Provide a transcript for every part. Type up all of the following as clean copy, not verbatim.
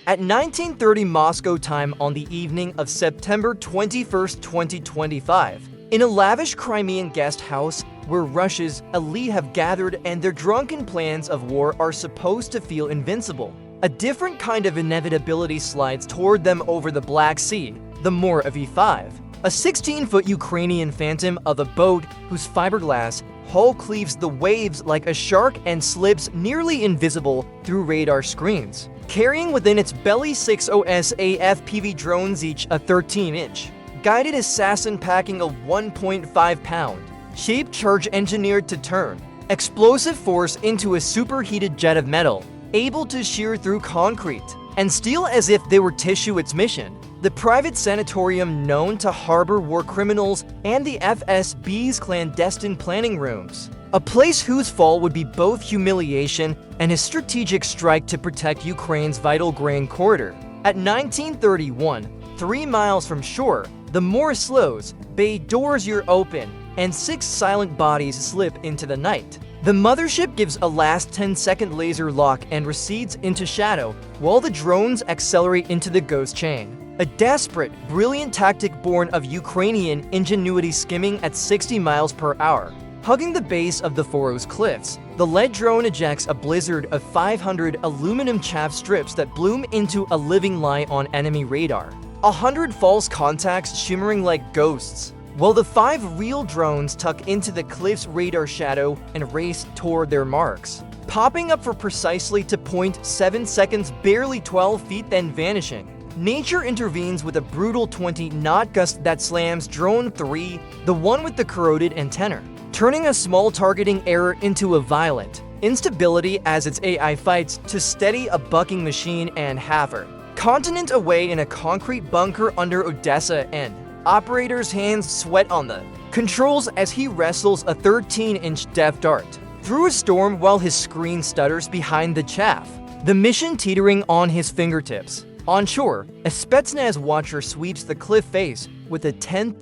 At 19:30 Moscow time on the evening of September 21, 2025, in a lavish Crimean guest house where Russia's elite have gathered and their drunken plans of war are supposed to feel invincible, a different kind of inevitability slides toward them over the Black Sea, the Moor of E5. A 16-foot Ukrainian phantom of a boat whose fiberglass hull cleaves the waves like a shark and slips nearly invisible through radar screens, carrying within its belly 6 OSA FPV drones, each a 13-inch. Guided assassin packing a 1.5-pound, shaped charge engineered to turn explosive force into a superheated jet of metal, able to shear through concrete and steel as if they were tissue. Its mission: the private sanatorium known to harbor war criminals and the FSB's clandestine planning rooms. A place whose fall would be both humiliation and a strategic strike to protect Ukraine's vital grain corridor. At 1931, 3 miles from shore, the Moor slows, bay doors are open, and 6 silent bodies slip into the night. The mothership gives a last 10-second laser lock and recedes into shadow, while the drones accelerate into the ghost chain. A desperate, brilliant tactic born of Ukrainian ingenuity, skimming at 60 miles per hour. Hugging the base of the Foros cliffs, the lead drone ejects a blizzard of 500 aluminum chaff strips that bloom into a living lie on enemy radar. 100 false contacts shimmering like ghosts, while the 5 real drones tuck into the cliff's radar shadow and race toward their marks, popping up for precisely 2.7 seconds, barely 12 feet, then vanishing. Nature intervenes with a brutal 20-knot gust that slams Drone 3, the one with the corroded antenna, turning a small targeting error into a violent instability as its AI fights to steady a bucking machine and half-er. Continent away in a concrete bunker under Odessa, and operator's hands sweat on the controls as he wrestles a 13-inch death dart through a storm while his screen stutters behind the chaff, the mission teetering on his fingertips. On shore, a Spetsnaz watcher sweeps the cliff face with a $10,000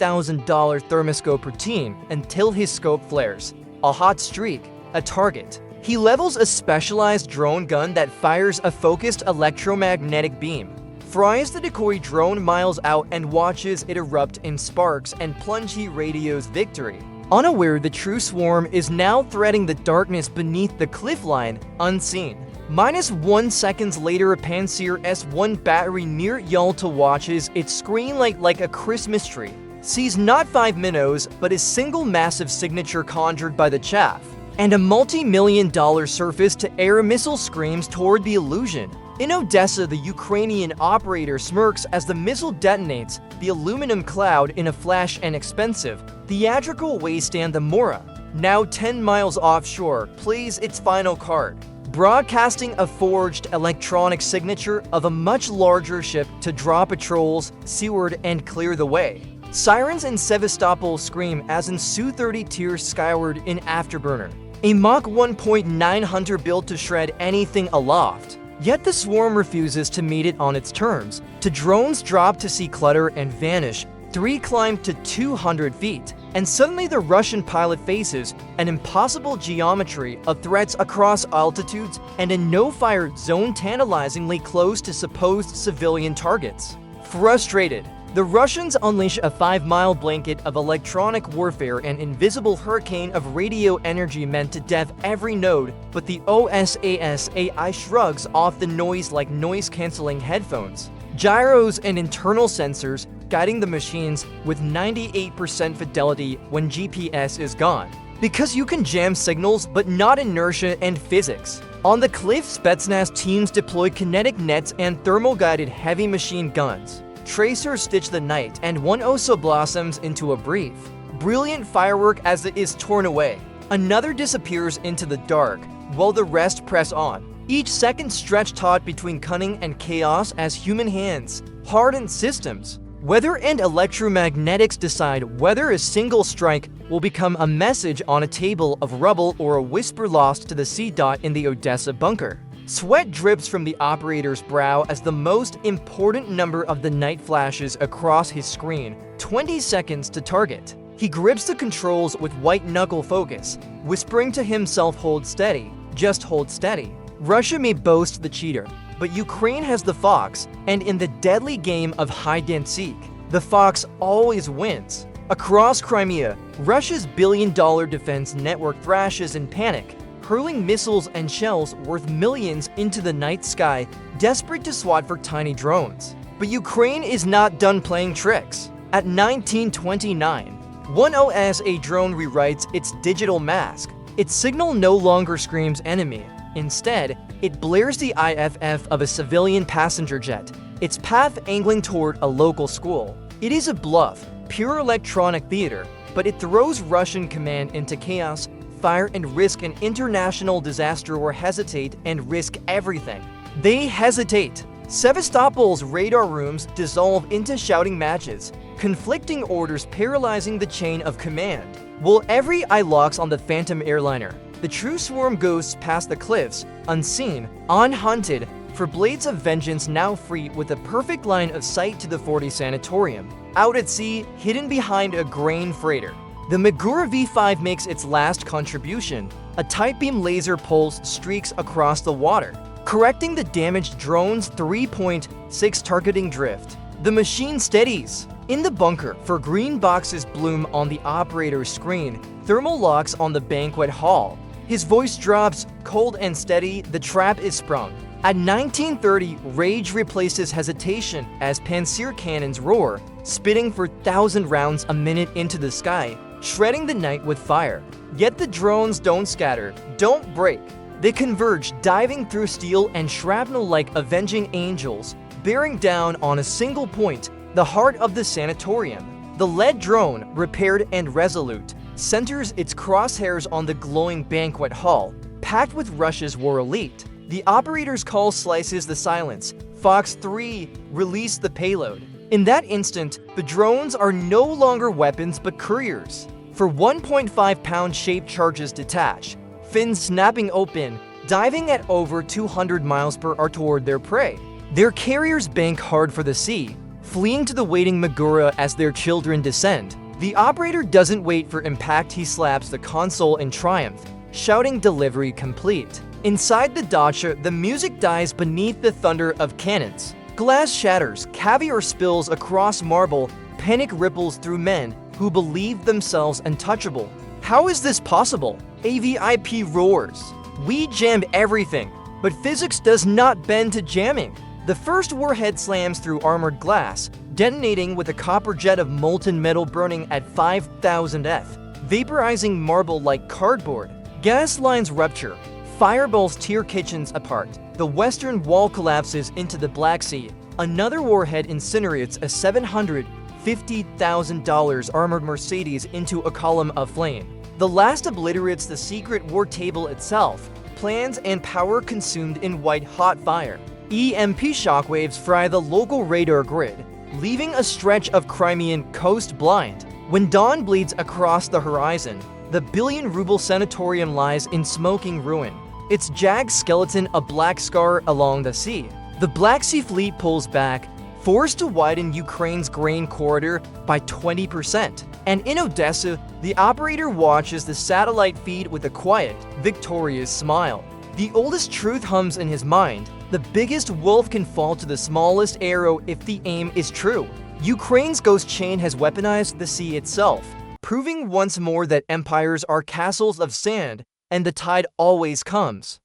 thermoscope routine until his scope flares. A hot streak, a target. He levels a specialized drone gun that fires a focused electromagnetic beam, fries the decoy drone miles out, and watches it erupt in sparks and plunge. He radios victory, unaware the true swarm is now threading the darkness beneath the cliff line, unseen. -1 seconds later, a Panzer S1 battery near Yalta watches its screen like a Christmas tree, sees not 5 minnows but a single massive signature conjured by the chaff, and a multi-million-dollar surface-to-air missile screams toward the illusion. In Odessa, the Ukrainian operator smirks as the missile detonates the aluminum cloud in a flash. An expensive, theatrical wasteland, the Mora, now 10 miles offshore, plays its final card, broadcasting a forged electronic signature of a much larger ship to draw patrols seaward and clear the way. Sirens in Sevastopol scream as in Su-30 tears skyward in Afterburner, a Mach 1.9 hunter built to shred anything aloft. Yet the swarm refuses to meet it on its terms. Two drones drop to see clutter and vanish. 3 climb to 200 feet, and suddenly the Russian pilot faces an impossible geometry of threats across altitudes and a no-fire zone tantalizingly close to supposed civilian targets. Frustrated, the Russians unleash a 5-mile blanket of electronic warfare, an invisible hurricane of radio energy meant to deaf every node, but the OSAS AI shrugs off the noise like noise-canceling headphones. Gyros and internal sensors guiding the machines with 98% fidelity when GPS is gone. Because you can jam signals but not inertia and physics. On the cliff, Spetsnaz teams deploy kinetic nets and thermal-guided heavy machine guns. Tracers stitch the night, and one also blossoms into a brief, brilliant firework as it is torn away. Another disappears into the dark, while the rest press on. Each second stretched taut between cunning and chaos as human hands harden systems. Weather and electromagnetics decide whether a single strike will become a message on a table of rubble or a whisper lost to the sea dot in the Odessa bunker. Sweat drips from the operator's brow as the most important number of the night flashes across his screen, 20 seconds to target. He grips the controls with white-knuckle focus, whispering to himself, "Hold steady, just hold steady." Russia may boast the cheater, but Ukraine has the fox, and in the deadly game of hide and seek, the fox always wins. Across Crimea, Russia's billion-dollar defense network thrashes in panic, hurling missiles and shells worth millions into the night sky, desperate to swat for tiny drones. But Ukraine is not done playing tricks. At 1929, one OSA drone rewrites its digital mask. Its signal no longer screams enemy. Instead, it blares the IFF of a civilian passenger jet, its path angling toward a local school. It is a bluff, pure electronic theater, but it throws Russian command into chaos, fire and risk an international disaster, or hesitate and risk everything. They hesitate. Sevastopol's radar rooms dissolve into shouting matches, conflicting orders paralyzing the chain of command. While every eye locks on the Phantom airliner, the true swarm goes past the cliffs, unseen, unhunted, for blades of vengeance now free with a perfect line of sight to the 40 sanatorium. Out at sea, hidden behind a grain freighter, the Magura V5 makes its last contribution. A tight beam laser pulse streaks across the water, correcting the damaged drone's 3.6 targeting drift. The machine steadies. In the bunker, for green boxes bloom on the operator's screen, thermal locks on the banquet hall. His voice drops, cold and steady, the trap is sprung. At 1930, rage replaces hesitation as Panzer cannons roar, spitting for 1,000 rounds a minute into the sky, shredding the night with fire. Yet the drones don't scatter, don't break. They converge, diving through steel and shrapnel like avenging angels, bearing down on a single point, the heart of the sanatorium. The lead drone, repaired and resolute, centers its crosshairs on the glowing banquet hall, packed with Russia's war elite. The operator's call slices the silence. Fox 3, release the payload. In that instant, the drones are no longer weapons but couriers. For 1.5-pound shaped charges detach, fins snapping open, diving at over 200 miles per hour toward their prey. Their carriers bank hard for the sea, fleeing to the waiting Magura as their children descend. The operator doesn't wait for impact, he slaps the console in triumph, shouting delivery complete. Inside the dacha, the music dies beneath the thunder of cannons. Glass shatters, caviar spills across marble, panic ripples through men who believe themselves untouchable. How is this possible? AVIP roars. We jammed everything, but physics does not bend to jamming. The first warhead slams through armored glass, detonating with a copper jet of molten metal burning at 5,000 F, vaporizing marble like cardboard. Gas lines rupture. Fireballs tear kitchens apart. The western wall collapses into the Black Sea. Another warhead incinerates a $750,000 armored Mercedes into a column of flame. The last obliterates the secret war table itself, plans and power consumed in white-hot fire. EMP shockwaves fry the local radar grid, leaving a stretch of Crimean coast blind. When dawn bleeds across the horizon, the billion-ruble sanatorium lies in smoking ruin, its jagged skeleton a black scar along the sea. The Black Sea Fleet pulls back, forced to widen Ukraine's grain corridor by 20%. And in Odessa, the operator watches the satellite feed with a quiet, victorious smile. The oldest truth hums in his mind: the biggest wolf can fall to the smallest arrow if the aim is true. Ukraine's ghost chain has weaponized the sea itself, proving once more that empires are castles of sand, and the tide always comes.